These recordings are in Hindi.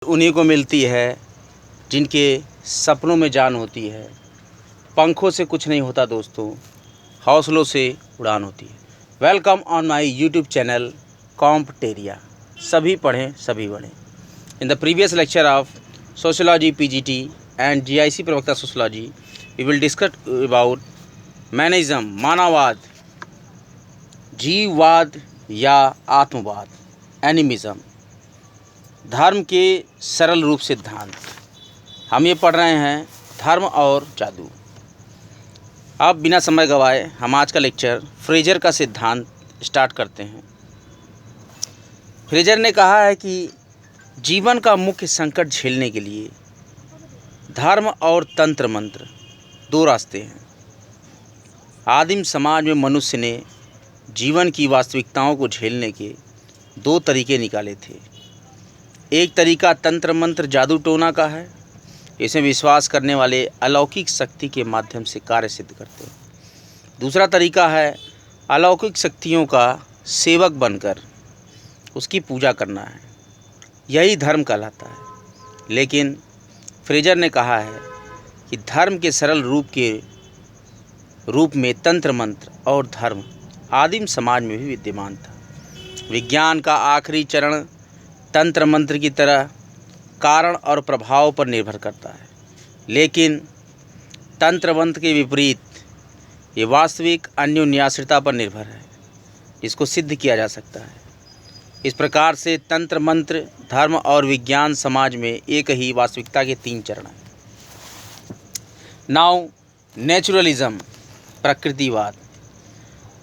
उन्हीं को मिलती है जिनके सपनों में जान होती है। पंखों से कुछ नहीं होता दोस्तों, हौसलों से उड़ान होती है। Welcome on my YouTube channel कॉम्पटेरिया। सभी पढ़ें सभी बढ़ें। In the previous lecture of sociology PGT and GIC प्रवक्ता सोशियोलॉजी we will discuss about manism, मानववाद, जीववाद या आत्मवाद, एनिमिज्म, धर्म के सरल रूप सिद्धांत। हम ये पढ़ रहे हैं धर्म और जादू। अब बिना समय गवाए हम आज का लेक्चर फ्रेजर का सिद्धांत स्टार्ट करते हैं। फ्रेजर ने कहा है कि जीवन का मुख्य संकट झेलने के लिए धर्म और तंत्र मंत्र दो रास्ते हैं। आदिम समाज में मनुष्य ने जीवन की वास्तविकताओं को झेलने के दो तरीके निकाले थे। एक तरीका तंत्र मंत्र जादू टोना का है। इसमें विश्वास करने वाले अलौकिक शक्ति के माध्यम से कार्य सिद्ध करते हैं। दूसरा तरीका है अलौकिक शक्तियों का सेवक बनकर उसकी पूजा करना है। यही धर्म कहलाता है। लेकिन फ्रेजर ने कहा है कि धर्म के सरल रूप में तंत्र मंत्र और धर्म आदिम समाज में भी विद्यमान था। विज्ञान का आखिरी चरण तंत्र मंत्र की तरह कारण और प्रभाव पर निर्भर करता है, लेकिन तंत्र मंत्र के विपरीत ये वास्तविक अन्योन्याश्रिता पर निर्भर है, जिसको सिद्ध किया जा सकता है। इस प्रकार से तंत्र मंत्र, धर्म और विज्ञान समाज में एक ही वास्तविकता के तीन चरण हैं। नाउ नेचुरलिज्म, प्रकृतिवाद।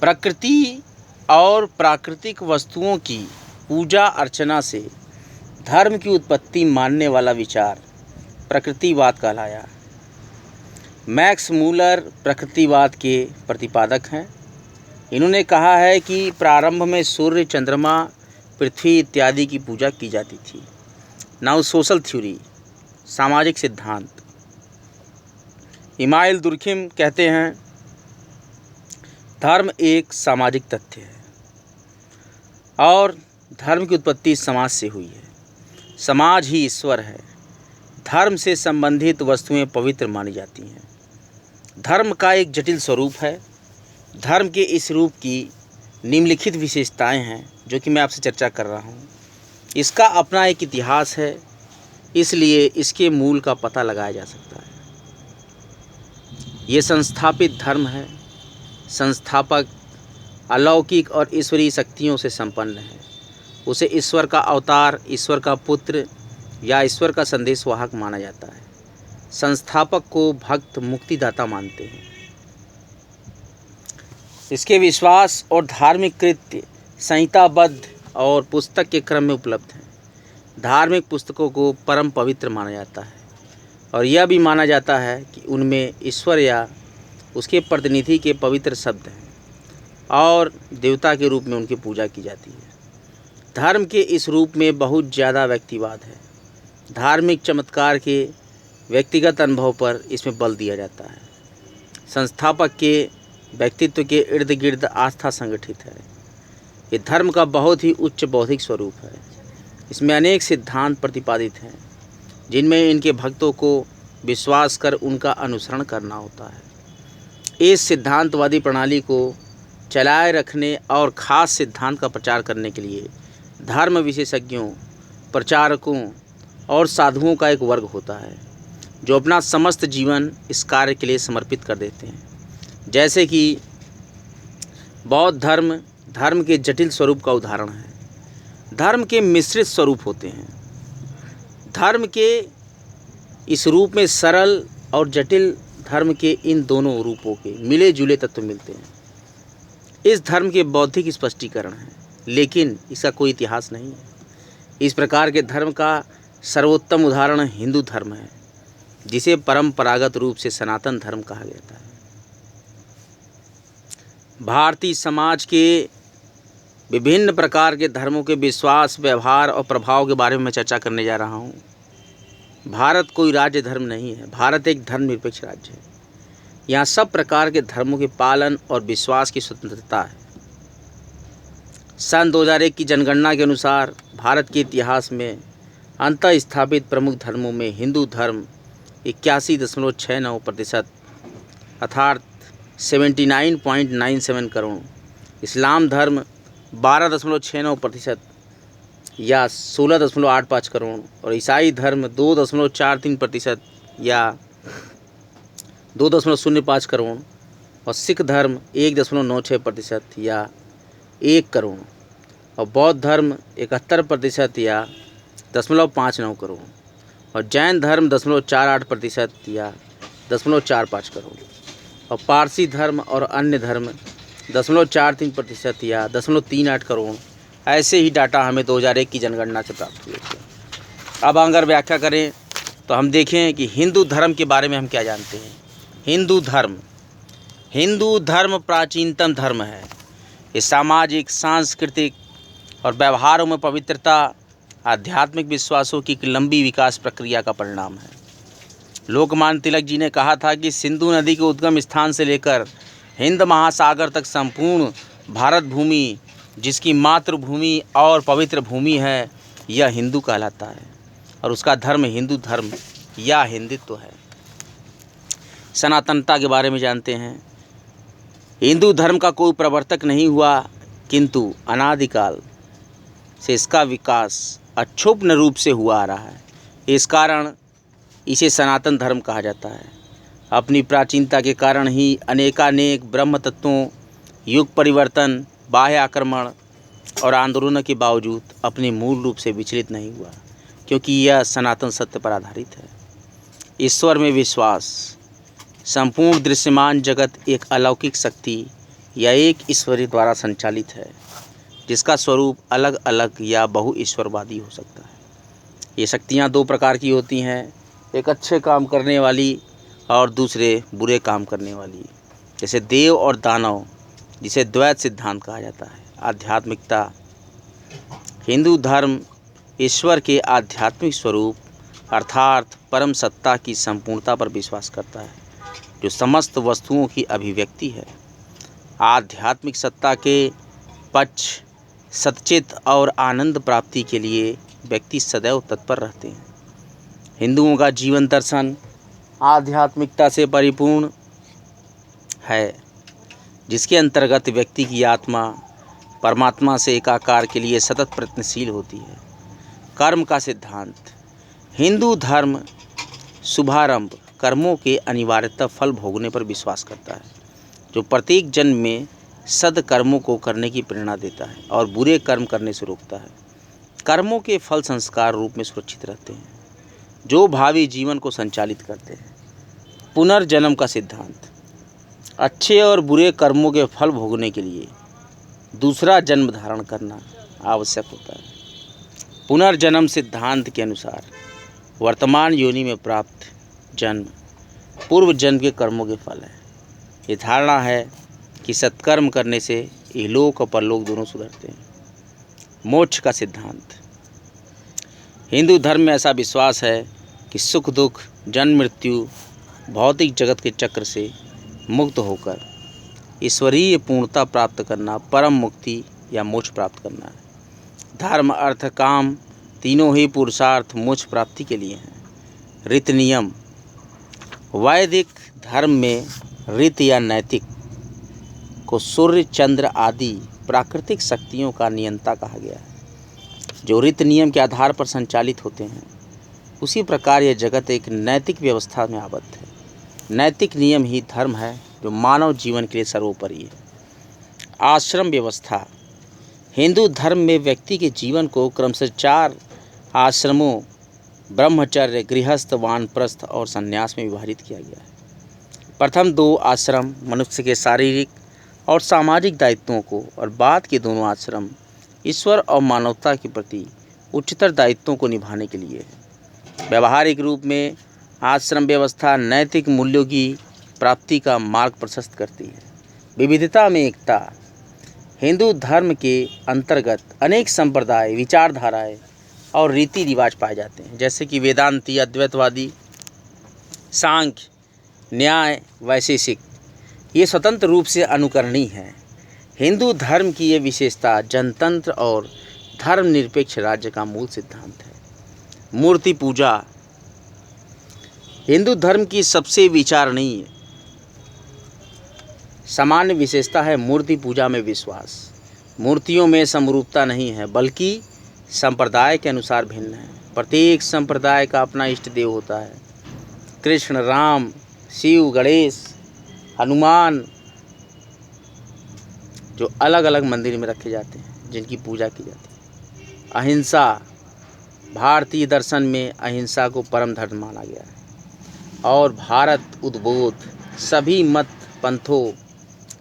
प्रकृति और प्राकृतिक वस्तुओं की पूजा अर्चना से धर्म की उत्पत्ति मानने वाला विचार प्रकृतिवाद कहलाया। मैक्स मूलर प्रकृतिवाद के प्रतिपादक हैं। इन्होंने कहा है कि प्रारंभ में सूर्य, चंद्रमा, पृथ्वी इत्यादि की पूजा की जाती थी। नाउ सोशल थ्योरी, सामाजिक सिद्धांत। इमाइल दुर्खिम कहते हैं धर्म एक सामाजिक तथ्य है और धर्म की उत्पत्ति समाज से हुई है। समाज ही ईश्वर है। धर्म से संबंधित वस्तुएं पवित्र मानी जाती हैं। धर्म का एक जटिल स्वरूप है। धर्म के इस रूप की निम्नलिखित विशेषताएं हैं जो कि मैं आपसे चर्चा कर रहा हूं। इसका अपना एक इतिहास है, इसलिए इसके मूल का पता लगाया जा सकता है। ये संस्थापित धर्म है। संस्थापक अलौकिक और ईश्वरीय शक्तियों से संपन्न है। उसे ईश्वर का अवतार, ईश्वर का पुत्र या ईश्वर का संदेशवाहक माना जाता है। संस्थापक को भक्त मुक्तिदाता मानते हैं। इसके विश्वास और धार्मिक कृत्य संहिताबद्ध और पुस्तक के क्रम में उपलब्ध हैं। धार्मिक पुस्तकों को परम पवित्र माना जाता है और यह भी माना जाता है कि उनमें ईश्वर या उसके प्रतिनिधि के पवित्र शब्द हैं और देवता के रूप में उनकी पूजा की जाती है। धर्म के इस रूप में बहुत ज़्यादा व्यक्तिवाद है। धार्मिक चमत्कार के व्यक्तिगत अनुभव पर इसमें बल दिया जाता है। संस्थापक के व्यक्तित्व के इर्द गिर्द आस्था संगठित है। ये धर्म का बहुत ही उच्च बौद्धिक स्वरूप है। इसमें अनेक सिद्धांत प्रतिपादित हैं जिनमें इनके भक्तों को विश्वास कर उनका अनुसरण करना होता है। इस सिद्धांतवादी प्रणाली को चलाए रखने और ख़ास सिद्धांत का प्रचार करने के लिए धर्म विशेषज्ञों, प्रचारकों और साधुओं का एक वर्ग होता है जो अपना समस्त जीवन इस कार्य के लिए समर्पित कर देते हैं। जैसे कि बौद्ध धर्म के जटिल स्वरूप का उदाहरण है। धर्म के मिश्रित स्वरूप होते हैं। धर्म के इस रूप में सरल और जटिल धर्म के इन दोनों रूपों के मिले जुले तत्व मिलते हैं। इस धर्म के बौद्धिक स्पष्टीकरण हैं, लेकिन इसका कोई इतिहास नहीं है। इस प्रकार के धर्म का सर्वोत्तम उदाहरण हिंदू धर्म है, जिसे परंपरागत रूप से सनातन धर्म कहा जाता है। भारतीय समाज के विभिन्न प्रकार के धर्मों के विश्वास, व्यवहार और प्रभाव के बारे में मैं चर्चा करने जा रहा हूँ। भारत कोई राज्य धर्म नहीं है। भारत एक धर्मनिरपेक्ष राज्य है। यहाँ सब प्रकार के धर्मों के पालन और विश्वास की स्वतंत्रता है। सन 2001 की जनगणना के अनुसार भारत के इतिहास में अंतः स्थापित प्रमुख धर्मों में हिंदू धर्म 81.69% अर्थात 79.97 करोड़, इस्लाम धर्म 12.69% या 16.85 करोड़ और ईसाई धर्म 2.43% या 2.05 करोड़ और सिख धर्म 1.96% या 1 करोड़ और बौद्ध धर्म 71% या 0.59 करोड़ और जैन धर्म 0.48% या 0.45 करोड़ और पारसी धर्म और अन्य धर्म 0.43% या 0.38 करोड़। ऐसे ही डाटा हमें 2001 की जनगणना से प्राप्त हुए थे। अब अगर व्याख्या करें तो हम देखें कि हिंदू धर्म के बारे में हम क्या जानते हैं। हिंदू धर्म प्राचीनतम धर्म है। ये सामाजिक, सांस्कृतिक और व्यवहारों में पवित्रता, आध्यात्मिक विश्वासों की एक लंबी विकास प्रक्रिया का परिणाम है। लोकमान्य तिलक जी ने कहा था कि सिंधु नदी के उद्गम स्थान से लेकर हिंद महासागर तक संपूर्ण भारत भूमि, जिसकी मातृभूमि और पवित्र भूमि है, यह हिंदू कहलाता है और उसका धर्म हिंदू धर्म या हिंदुत्व है। सनातनता के बारे में जानते हैं। हिंदू धर्म का कोई प्रवर्तक नहीं हुआ, किंतु अनादिकाल से इसका विकास अक्षुण्ण रूप से हुआ आ रहा है। इस कारण इसे सनातन धर्म कहा जाता है। अपनी प्राचीनता के कारण ही अनेकानेक ब्रह्म तत्वों, युग परिवर्तन, बाह्य आक्रमण और आंदोलनों के बावजूद अपने मूल रूप से विचलित नहीं हुआ, क्योंकि यह सनातन सत्य पर आधारित है। ईश्वर में विश्वास। संपूर्ण दृश्यमान जगत एक अलौकिक शक्ति या एक ईश्वरी द्वारा संचालित है, जिसका स्वरूप अलग अलग या बहु ईश्वरवादी हो सकता है। ये शक्तियाँ दो प्रकार की होती हैं, एक अच्छे काम करने वाली और दूसरे बुरे काम करने वाली, जैसे देव और दानव, जिसे द्वैत सिद्धांत कहा जाता है। आध्यात्मिकता। हिंदू धर्म ईश्वर के आध्यात्मिक स्वरूप अर्थात परम सत्ता की संपूर्णता पर विश्वास करता है, जो समस्त वस्तुओं की अभिव्यक्ति है। आध्यात्मिक सत्ता के पक्ष, सच्चित और आनंद प्राप्ति के लिए व्यक्ति सदैव तत्पर रहते हैं। हिंदुओं का जीवन दर्शन आध्यात्मिकता से परिपूर्ण है, जिसके अंतर्गत व्यक्ति की आत्मा परमात्मा से एकाकार के लिए सतत प्रयत्नशील होती है। कर्म का सिद्धांत। हिंदू धर्म शुभारंभ कर्मों के अनिवार्यतः फल भोगने पर विश्वास करता है, जो प्रत्येक जन्म में सद्कर्मों को करने की प्रेरणा देता है और बुरे कर्म करने से रोकता है। कर्मों के फल संस्कार रूप में सुरक्षित रहते हैं, जो भावी जीवन को संचालित करते हैं। पुनर्जन्म का सिद्धांत। अच्छे और बुरे कर्मों के फल भोगने के लिए दूसरा जन्म धारण करना आवश्यक होता है। पुनर्जन्म सिद्धांत के अनुसार वर्तमान योनि में प्राप्त जन्म पूर्व जन्म के कर्मों के फल है। ये धारणा है कि सत्कर्म करने से इहलोक और परलोक दोनों सुधरते हैं। मोक्ष का सिद्धांत। हिंदू धर्म में ऐसा विश्वास है कि सुख दुख, जन्म मृत्यु, भौतिक जगत के चक्र से मुक्त होकर ईश्वरीय पूर्णता प्राप्त करना परम मुक्ति या मोक्ष प्राप्त करना है। धर्म, अर्थ, काम तीनों ही पुरुषार्थ मोक्ष प्राप्ति के लिए हैं। रीति नियम। वैदिक धर्म में रीति या नैतिक को सूर्य, चंद्र आदि प्राकृतिक शक्तियों का नियंता कहा गया है, जो रीति नियम के आधार पर संचालित होते हैं। उसी प्रकार यह जगत एक नैतिक व्यवस्था में आबद्ध है। नैतिक नियम ही धर्म है, जो मानव जीवन के लिए सर्वोपरि है। आश्रम व्यवस्था। हिंदू धर्म में व्यक्ति के जीवन को क्रमशः 4 आश्रमों ब्रह्मचर्य, गृहस्थ, वानप्रस्थ और संन्यास में विभाजित किया गया है। प्रथम 2 आश्रम मनुष्य के शारीरिक और सामाजिक दायित्वों को और बाद के दोनों आश्रम ईश्वर और मानवता के प्रति उच्चतर दायित्वों को निभाने के लिए है। व्यावहारिक रूप में आश्रम व्यवस्था नैतिक मूल्यों की प्राप्ति का मार्ग प्रशस्त करती है। विविधता में एकता। हिंदू धर्म के अंतर्गत अनेक संप्रदाय, विचारधाराएं और रीति रिवाज पाए जाते हैं, जैसे कि वेदांती, अद्वैतवादी, सांख्य, न्याय, वैशेषिक। ये स्वतंत्र रूप से अनुकरणीय हैं। हिंदू धर्म की ये विशेषता जनतंत्र और धर्मनिरपेक्ष राज्य का मूल सिद्धांत है। मूर्ति पूजा हिंदू धर्म की सबसे विचारणीय सामान्य विशेषता है मूर्ति पूजा में विश्वास। मूर्तियों में समरूपता नहीं है, बल्कि संप्रदाय के अनुसार भिन्न है। प्रत्येक संप्रदाय का अपना इष्ट देव होता है। कृष्ण, राम, शिव, गणेश, हनुमान, जो अलग अलग मंदिर में रखे जाते हैं, जिनकी पूजा की जाती है। अहिंसा, भारतीय दर्शन में अहिंसा को परम धर्म माना गया है और भारत उद्बोध सभी मत पंथों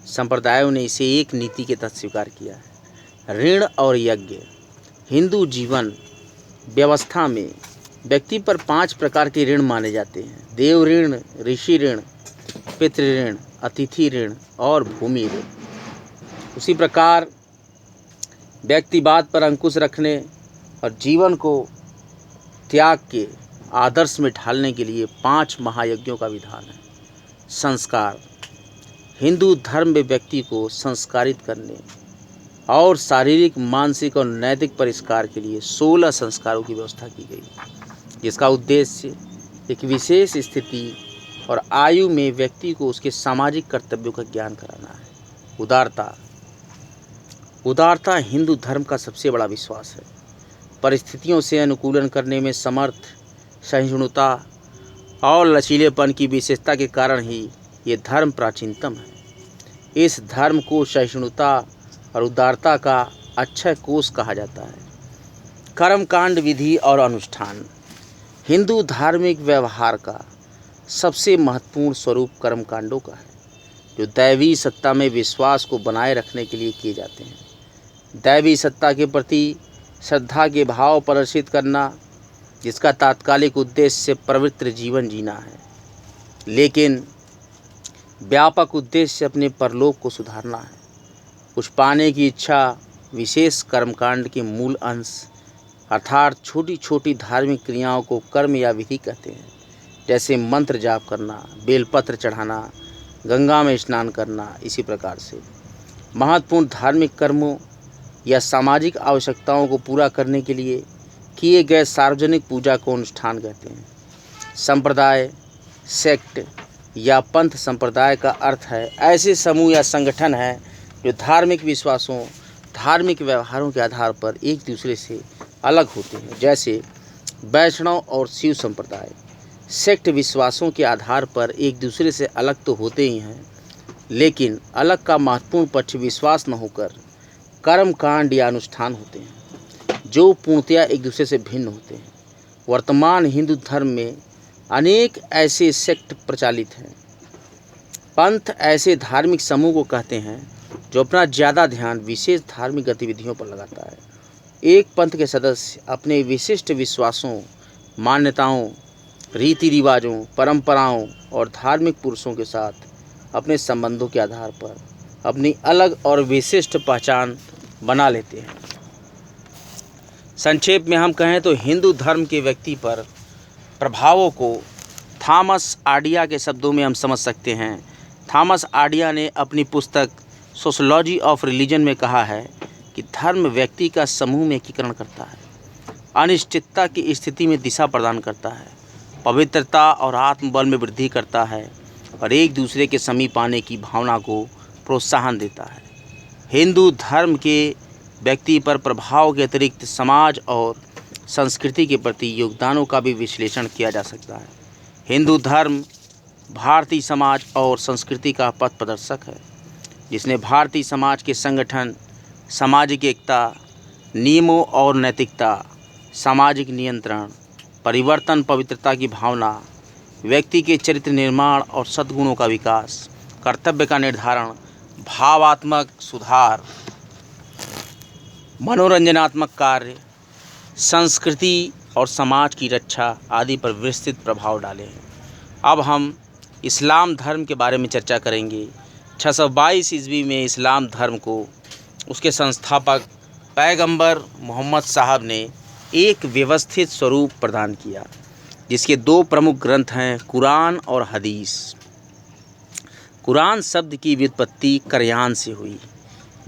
संप्रदायों ने इसे एक नीति के तहत स्वीकार किया है। ऋण और यज्ञ हिंदू जीवन व्यवस्था में व्यक्ति पर 5 प्रकार के ऋण माने जाते हैं। देव ऋण, ऋषि ऋण, पितृ ऋण, अतिथि ऋण और भूमि ऋण। उसी प्रकार व्यक्तिवाद पर अंकुश रखने और जीवन को त्याग के आदर्श में ढालने के लिए 5 महायज्ञों का विधान है। संस्कार हिंदू धर्म में व्यक्ति को संस्कारित करने और शारीरिक, मानसिक और नैतिक परिष्कार के लिए 16 संस्कारों की व्यवस्था की गई, जिसका उद्देश्य एक विशेष स्थिति और आयु में व्यक्ति को उसके सामाजिक कर्तव्यों का ज्ञान कराना है। उदारता हिंदू धर्म का सबसे बड़ा विश्वास है। परिस्थितियों से अनुकूलन करने में समर्थ, सहिष्णुता और लचीलेपन की विशेषता के कारण ही ये धर्म प्राचीनतम है। इस धर्म को सहिष्णुता और उदारता का अक्षय कोष कहा जाता है। कर्मकांड, विधि और अनुष्ठान हिंदू धार्मिक व्यवहार का सबसे महत्वपूर्ण स्वरूप कर्मकांडों का है, जो दैवी सत्ता में विश्वास को बनाए रखने के लिए किए जाते हैं। दैवी सत्ता के प्रति श्रद्धा के भाव प्रदर्शित करना, जिसका तात्कालिक उद्देश्य पवित्र जीवन जीना है, लेकिन व्यापक उद्देश्य अपने परलोक को सुधारना है। कुछ पाने की इच्छा विशेष कर्मकांड के मूल अंश अर्थात छोटी छोटी धार्मिक क्रियाओं को कर्म या विधि कहते हैं, जैसे मंत्र जाप करना, बेलपत्र चढ़ाना, गंगा में स्नान करना। इसी प्रकार से महत्वपूर्ण धार्मिक कर्मों या सामाजिक आवश्यकताओं को पूरा करने के लिए किए गए सार्वजनिक पूजा को अनुष्ठान कहते हैं। संप्रदाय, सेक्ट या पंथ संप्रदाय का अर्थ है ऐसे समूह या संगठन है जो धार्मिक विश्वासों, धार्मिक व्यवहारों के आधार पर एक दूसरे से अलग होते हैं, जैसे वैष्णव और शिव संप्रदाय। सेक्ट विश्वासों के आधार पर एक दूसरे से अलग तो होते ही हैं, लेकिन अलग का महत्वपूर्ण पक्ष विश्वास न होकर कर्मकांड या अनुष्ठान होते हैं, जो पूर्णतया एक दूसरे से भिन्न होते हैं। वर्तमान हिंदू धर्म में अनेक ऐसे सेक्ट प्रचलित हैं। पंथ ऐसे धार्मिक समूह को कहते हैं जो अपना ज़्यादा ध्यान विशेष धार्मिक गतिविधियों पर लगाता है। एक पंथ के सदस्य अपने विशिष्ट विश्वासों, मान्यताओं, रीति रिवाजों, परंपराओं और धार्मिक पुरुषों के साथ अपने संबंधों के आधार पर अपनी अलग और विशिष्ट पहचान बना लेते हैं। संक्षेप में हम कहें तो हिंदू धर्म के व्यक्ति पर प्रभावों को थॉमस आडिया के शब्दों में हम समझ सकते हैं। थॉमस आडिया ने अपनी पुस्तक सोशियोलॉजी ऑफ रिलीजन में कहा है कि धर्म व्यक्ति का समूह में एकीकरण करता है, अनिश्चितता की स्थिति में दिशा प्रदान करता है, पवित्रता और आत्मबल में वृद्धि करता है और एक दूसरे के समीप आने की भावना को प्रोत्साहन देता है। हिंदू धर्म के व्यक्ति पर प्रभाव के अतिरिक्त समाज और संस्कृति के प्रति योगदानों का भी विश्लेषण किया जा सकता है। हिंदू धर्म भारतीय समाज और संस्कृति का पथ प्रदर्शक है, जिसने भारतीय समाज के संगठन, सामाजिक एकता, नियमों और नैतिकता, सामाजिक नियंत्रण, परिवर्तन, पवित्रता की भावना, व्यक्ति के चरित्र निर्माण और सद्गुणों का विकास, कर्तव्य का निर्धारण, भावात्मक सुधार, मनोरंजनात्मक कार्य, संस्कृति और समाज की रक्षा आदि पर विस्तृत प्रभाव डाले हैं। अब हम इस्लाम धर्म के बारे में चर्चा करेंगे। 622 ईस्वी में इस्लाम धर्म को उसके संस्थापक पैगंबर मोहम्मद साहब ने एक व्यवस्थित स्वरूप प्रदान किया, जिसके 2 प्रमुख ग्रंथ हैं, कुरान और हदीस। कुरान शब्द की व्युत्पत्ति करयान से हुई,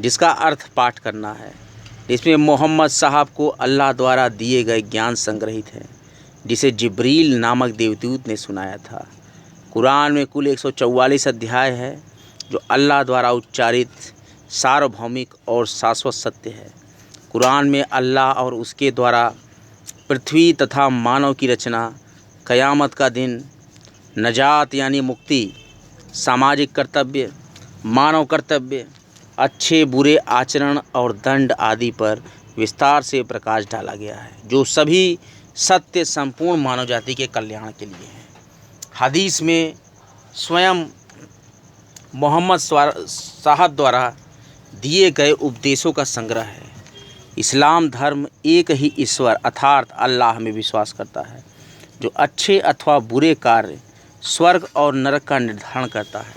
जिसका अर्थ पाठ करना है। इसमें मोहम्मद साहब को अल्लाह द्वारा दिए गए ज्ञान संग्रहित है। जिसे जिब्रील नामक देवदूत ने सुनाया था। कुरान में कुल 144 अध्याय है जो अल्लाह द्वारा उच्चारित सार्वभौमिक और शाश्वत सत्य है। कुरान में अल्लाह और उसके द्वारा पृथ्वी तथा मानव की रचना, क़यामत का दिन, नजात यानी मुक्ति, सामाजिक कर्तव्य, मानव कर्तव्य, अच्छे बुरे आचरण और दंड आदि पर विस्तार से प्रकाश डाला गया है, जो सभी सत्य संपूर्ण मानव जाति के कल्याण के लिए है। हदीस में स्वयं मोहम्मद साहब द्वारा दिए गए उपदेशों का संग्रह है। इस्लाम धर्म एक ही ईश्वर अर्थात अल्लाह में विश्वास करता है, जो अच्छे अथवा बुरे कार्य, स्वर्ग और नरक का निर्धारण करता है।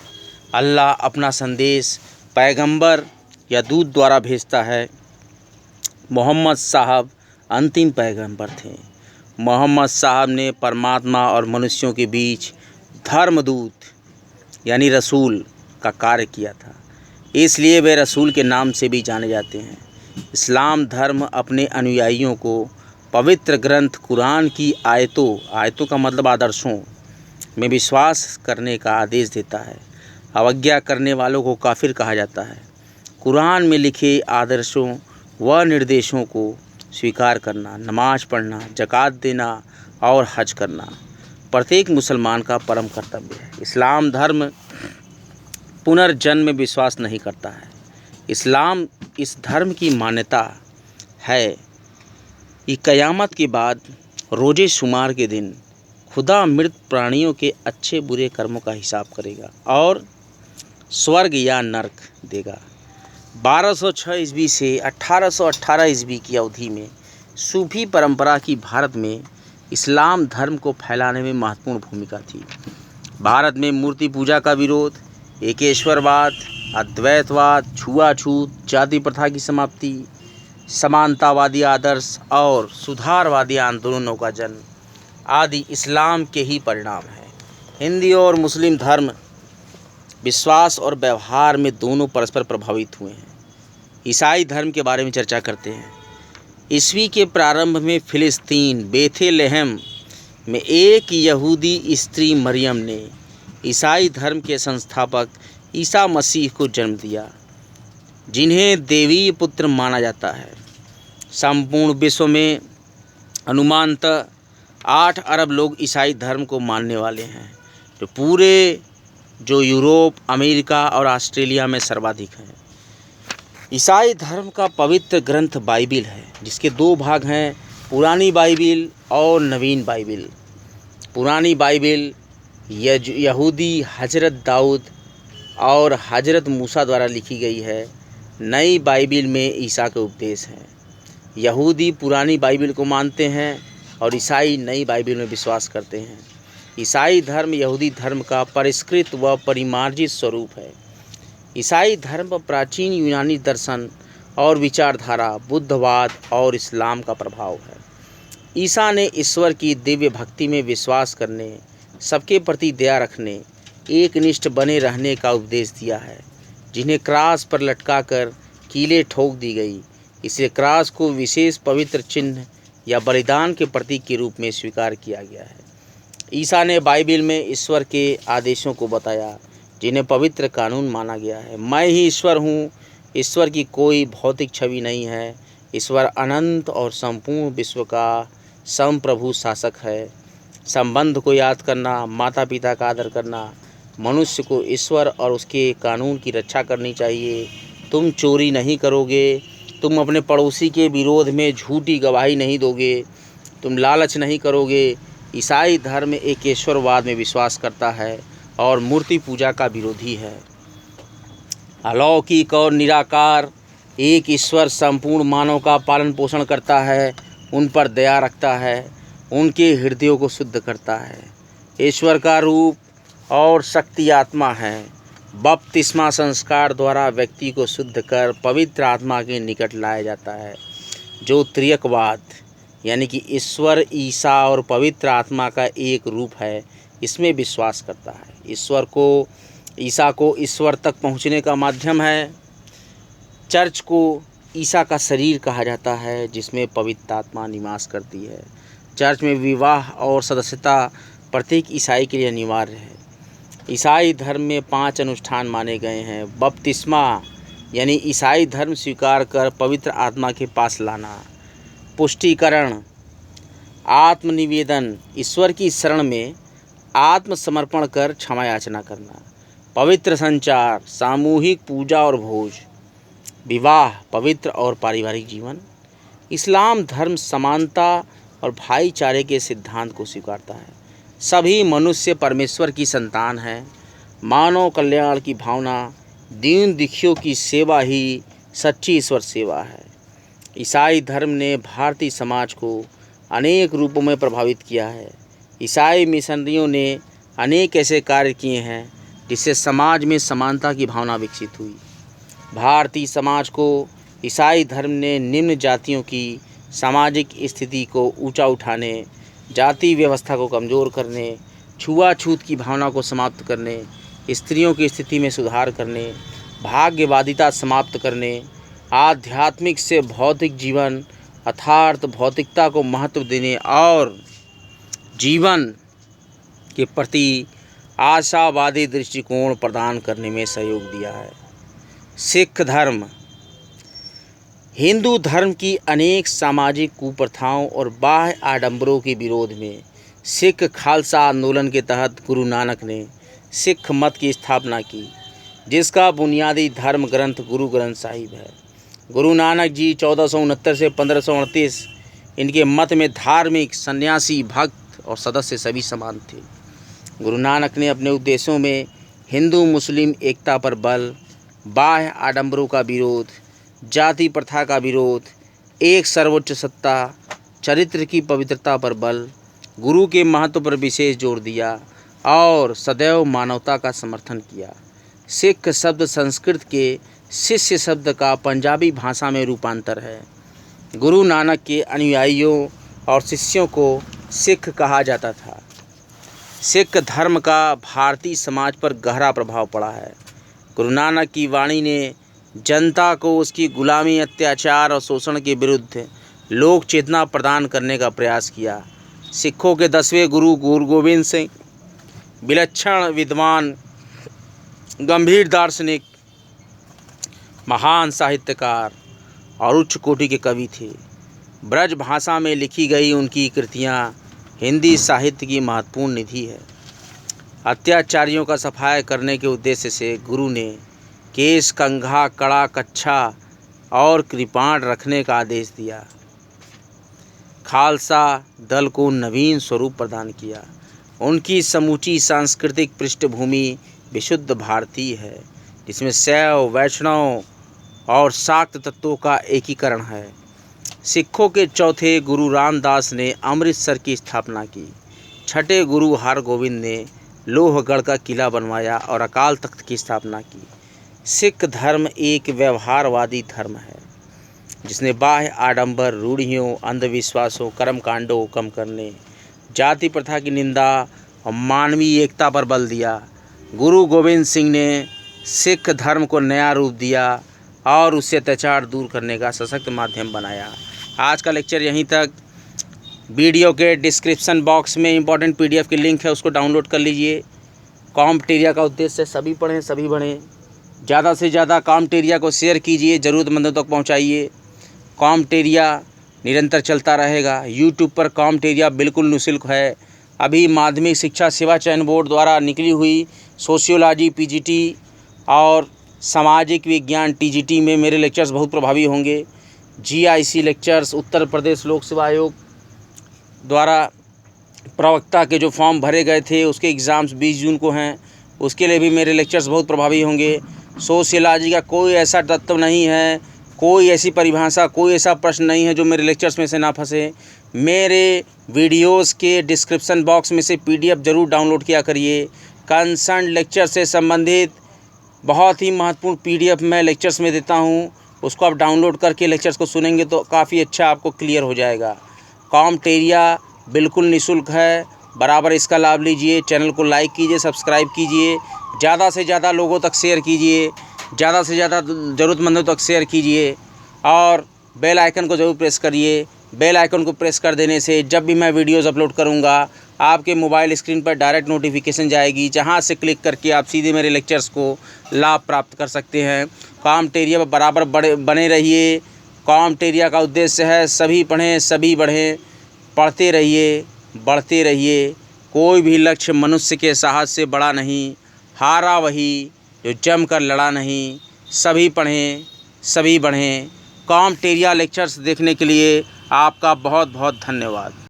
अल्लाह अपना संदेश पैगंबर या दूत द्वारा भेजता है। मोहम्मद साहब अंतिम पैगंबर थे। मोहम्मद साहब ने परमात्मा और मनुष्यों के बीच धर्मदूत यानी रसूल का कार्य किया था, इसलिए वे रसूल के नाम से भी जाने जाते हैं। इस्लाम धर्म अपने अनुयायियों को पवित्र ग्रंथ कुरान की आयतों का मतलब आदर्शों में विश्वास करने का आदेश देता है। अवज्ञा करने वालों को काफिर कहा जाता है। कुरान में लिखे आदर्शों व निर्देशों को स्वीकार करना, नमाज पढ़ना, ज़कात देना और हज करना प्रत्येक मुसलमान का परम कर्तव्य है। इस्लाम धर्म पुनर्जन्म में विश्वास नहीं करता है। इस्लाम इस धर्म की मान्यता है कि क़यामत के बाद रोज़े शुमार के दिन खुदा मृत प्राणियों के अच्छे बुरे कर्मों का हिसाब करेगा और स्वर्ग या नरक देगा। 1206 ईस्वी से 1818 ईस्वी की अवधि में सूफी परंपरा की भारत में इस्लाम धर्म को फैलाने में महत्वपूर्ण भूमिका थी। भारत में मूर्ति पूजा का विरोध, एकेश्वरवाद, अद्वैतवाद, छुआछूत, जाति प्रथा की समाप्ति, समानतावादी आदर्श और सुधारवादी आंदोलनों का जन्म आदि इस्लाम के ही परिणाम हैं। हिंदू और मुस्लिम धर्म विश्वास और व्यवहार में दोनों परस्पर प्रभावित हुए हैं। ईसाई धर्म के बारे में चर्चा करते हैं। ईस्वी के प्रारंभ में फिलिस्तीन बेथलेहम में एक यहूदी स्त्री मरियम ने ईसाई धर्म के संस्थापक ईसा मसीह को जन्म दिया, जिन्हें देवीय पुत्र माना जाता है। संपूर्ण विश्व में अनुमानतः 8 अरब लोग ईसाई धर्म को मानने वाले हैं, जो यूरोप, अमेरिका और ऑस्ट्रेलिया में सर्वाधिक हैं। ईसाई धर्म का पवित्र ग्रंथ बाइबिल है, जिसके 2 भाग हैं, पुरानी बाइबिल और नवीन बाइबिल। पुरानी बाइबिल यहूदी हजरत दाऊद और हजरत मूसा द्वारा लिखी गई है। नई बाइबिल में ईसा के उपदेश हैं। यहूदी पुरानी बाइबिल को मानते हैं और ईसाई नई बाइबिल में विश्वास करते हैं। ईसाई धर्म यहूदी धर्म का परिष्कृत व परिमार्जित स्वरूप है। ईसाई धर्म प्राचीन यूनानी दर्शन और विचारधारा, बुद्धवाद और इस्लाम का प्रभाव है। ईसा ने ईश्वर की दिव्य भक्ति में विश्वास करने, सबके प्रति दया रखने, एकनिष्ठ बने रहने का उपदेश दिया है, जिन्हें क्रास पर लटकाकर कीलें ठोक दी गई। इसे क्रास को विशेष पवित्र चिन्ह या बलिदान के प्रतीक के रूप में स्वीकार किया गया है। ईसा ने बाइबिल में ईश्वर के आदेशों को बताया, जिन्हें पवित्र कानून माना गया है। मैं ही ईश्वर हूँ। ईश्वर की कोई भौतिक छवि नहीं है। ईश्वर अनंत और संपूर्ण विश्व का संप्रभु शासक है। संबंध को याद करना, माता पिता का आदर करना, मनुष्य को ईश्वर और उसके कानून की रक्षा करनी चाहिए। तुम चोरी नहीं करोगे। तुम अपने पड़ोसी के विरोध में झूठी गवाही नहीं दोगे। तुम लालच नहीं करोगे। ईसाई धर्म एकेश्वरवाद में विश्वास करता है और मूर्ति पूजा का विरोधी है। अलौकिक और निराकार एक ईश्वर संपूर्ण मानव का पालन पोषण करता है, उन पर दया रखता है, उनके हृदयों को शुद्ध करता है। ईश्वर का रूप और शक्ति आत्मा है। बपतिस्मा संस्कार द्वारा व्यक्ति को शुद्ध कर पवित्र आत्मा के निकट लाया जाता है, जो त्रियकवाद यानी कि ईश्वर, ईसा और पवित्र आत्मा का एक रूप है, इसमें विश्वास करता है। ईसा को ईश्वर तक पहुंचने का माध्यम है। चर्च को ईसा का शरीर कहा जाता है, जिसमें पवित्र आत्मा निवास करती है। चर्च में विवाह और सदस्यता प्रत्येक ईसाई के लिए अनिवार्य है। ईसाई धर्म में 5 अनुष्ठान माने गए हैं। बपतिस्मा यानी ईसाई धर्म स्वीकार कर पवित्र आत्मा के पास लाना। पुष्टिकरण, आत्मनिवेदन, ईश्वर की शरण में आत्मसमर्पण कर क्षमा याचना करना। पवित्र संचार, सामूहिक पूजा और भोज। विवाह, पवित्र और पारिवारिक जीवन। इस्लाम धर्म समानता और भाईचारे के सिद्धांत को स्वीकारता है। सभी मनुष्य परमेश्वर की संतान हैं। मानव कल्याण की भावना, दीन दुखियों की सेवा ही सच्ची ईश्वर सेवा है। ईसाई धर्म ने भारतीय समाज को अनेक रूपों में प्रभावित किया है। ईसाई मिशनरियों ने अनेक ऐसे कार्य किए हैं जिससे समाज में समानता की भावना विकसित हुई। भारतीय समाज को ईसाई धर्म ने निम्न जातियों की सामाजिक स्थिति को ऊंचा उठाने, जाति व्यवस्था को कमज़ोर करने, छुआछूत की भावना को समाप्त करने, स्त्रियों की स्थिति में सुधार करने, भाग्यवादिता समाप्त करने, आध्यात्मिक से भौतिक जीवन अर्थात भौतिकता को महत्व देने और जीवन के प्रति आशावादी दृष्टिकोण प्रदान करने में सहयोग दिया है। सिख धर्म, हिंदू धर्म की अनेक सामाजिक कुप्रथाओं और बाह्य आडंबरों के विरोध में सिख खालसा आंदोलन के तहत गुरु नानक ने सिख मत की स्थापना की, जिसका बुनियादी धर्म ग्रंथ गुरु ग्रंथ साहिब है। गुरु नानक जी 1469 से 1538, इनके मत में धार्मिक, सन्यासी, भक्त और सदस्य सभी समान थे। गुरु नानक ने अपने उपदेशों में हिंदू मुस्लिम एकता पर बल, बाह्य आडंबरों का विरोध, जाति प्रथा का विरोध, एक सर्वोच्च सत्ता, चरित्र की पवित्रता पर बल, गुरु के महत्व पर विशेष जोर दिया और सदैव मानवता का समर्थन किया। सिख शब्द संस्कृत के शिष्य शब्द का पंजाबी भाषा में रूपांतर है। गुरु नानक के अनुयायियों और शिष्यों को सिख कहा जाता था। सिख धर्म का भारतीय समाज पर गहरा प्रभाव पड़ा है। गुरु नानक की वाणी ने जनता को उसकी गुलामी, अत्याचार और शोषण के विरुद्ध लोक चेतना प्रदान करने का प्रयास किया। सिखों के 10वें गुरु गुरु गोविंद सिंह विलक्षण विद्वान, गंभीर दार्शनिक, महान साहित्यकार और उच्च कोटि के कवि थे। ब्रज भाषा में लिखी गई उनकी कृतियाँ हिंदी साहित्य की महत्वपूर्ण निधि है। अत्याचारियों का सफाया करने के उद्देश्य से गुरु ने केश, कंघा, कड़ा, कच्छा और कृपाण रखने का आदेश दिया। खालसा दल को नवीन स्वरूप प्रदान किया। उनकी समूची सांस्कृतिक पृष्ठभूमि विशुद्ध भारतीय है, जिसमें शैव, वैष्णव और शाक्त तत्वों का एकीकरण है। सिखों के चौथे गुरु रामदास ने अमृतसर की स्थापना की। छठे गुरु हरगोविंद ने लोहगढ़ का किला बनवाया और अकाल तख्त की स्थापना की। सिख धर्म एक व्यवहारवादी धर्म है, जिसने बाह्य आडंबर, रूढ़ियों, अंधविश्वासों, कर्मकांडों को कम करने, जाति प्रथा की निंदा और मानवीय एकता पर बल दिया। गुरु गोविंद सिंह ने सिख धर्म को नया रूप दिया और उससे अत्याचार दूर करने का सशक्त माध्यम बनाया। आज का लेक्चर यहीं तक। वीडियो के डिस्क्रिप्शन बॉक्स में इंपॉर्टेंट PDF की लिंक है, उसको डाउनलोड कर लीजिए। कॉम्प्ट एरिया का उद्देश्य सभी पढ़ें, सभी बढ़ें। ज़्यादा से ज़्यादा कॉम्प्ट एरिया को शेयर कीजिए, ज़रूरतमंदों तक पहुंचाइए। कॉम्प्ट एरिया निरंतर चलता रहेगा। यूट्यूब पर कॉम्प्ट एरिया बिल्कुल निःशुल्क है। अभी माध्यमिक शिक्षा सेवा चयन बोर्ड द्वारा निकली हुई सोशियोलॉजी PGT और सामाजिक विज्ञान TGT में मेरे लेक्चर्स बहुत प्रभावी होंगे। GIC लेक्चर्स, उत्तर प्रदेश लोक सेवा आयोग द्वारा प्रवक्ता के जो फॉर्म भरे गए थे उसके एग्ज़ाम्स 20 जून को हैं, उसके लिए भी मेरे लेक्चर्स बहुत प्रभावी होंगे। सोशियोलॉजी का कोई ऐसा तत्व नहीं है, कोई ऐसी परिभाषा, कोई ऐसा प्रश्न नहीं है जो मेरे लेक्चर्स में से ना फंसे। मेरे वीडियोस के डिस्क्रिप्शन बॉक्स में से PDF ज़रूर डाउनलोड किया करिए। कंसर्न लेक्चर से संबंधित बहुत ही महत्वपूर्ण PDF मैं लेक्चर्स में देता हूँ, उसको आप डाउनलोड करके लेक्चर्स को सुनेंगे तो काफ़ी अच्छा आपको क्लियर हो जाएगा। कॉम्प्ट एरिया बिल्कुल निःशुल्क है, बराबर इसका लाभ लीजिए। चैनल को लाइक कीजिए, सब्सक्राइब कीजिए, ज़्यादा से ज़्यादा लोगों तक शेयर कीजिए, ज़्यादा से ज़्यादा ज़रूरतमंदों तक शेयर कीजिए और बेल आइकन को ज़रूर प्रेस करिए बेल आइकन को प्रेस कर देने से जब भी मैं वीडियोज़ अपलोड करूँगा आपके मोबाइल स्क्रीन पर डायरेक्ट नोटिफिकेशन जाएगी, जहाँ से क्लिक करके आप सीधे मेरे लेक्चर्स को लाभ प्राप्त कर सकते हैं। कॉम्प्टेरिया पर बराबर बने रहिए। कॉम्प्टेरिया का उद्देश्य है सभी पढ़ें सभी बढ़ें। पढ़ते रहिए, बढ़ते रहिए। कोई भी लक्ष्य मनुष्य के साहस से बड़ा नहीं, हारा वही जो जम कर लड़ा नहीं। सभी पढ़ें सभी बढ़ें। कॉम्प्टेरिया लेक्चर्स देखने के लिए आपका बहुत बहुत धन्यवाद।